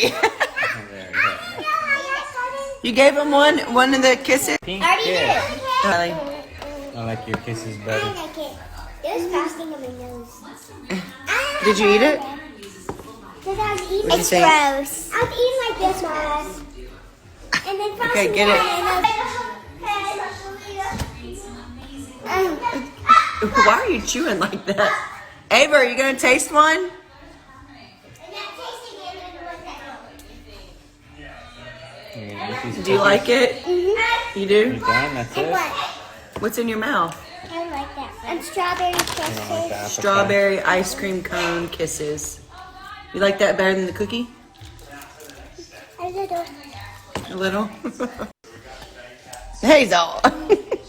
Exactly. You gave him one of the kisses? Pink kiss. Riley. I like your kisses better. I like it. It was frosting on my nose. Did you eat it? Because I was eating. What'd you It's say? gross. I was eating like this, Mom. And then frosting. Okay, get it. Why are you chewing like that? Ava, are you going to taste one? Do you like it? Mm-hmm. You You do? done? That's And it? what? What's in your mouth? I like that. And strawberry You don't like the kisses. apple Strawberry ice cream cone kisses. You like that better than the cookie? A little. A little? Hazel.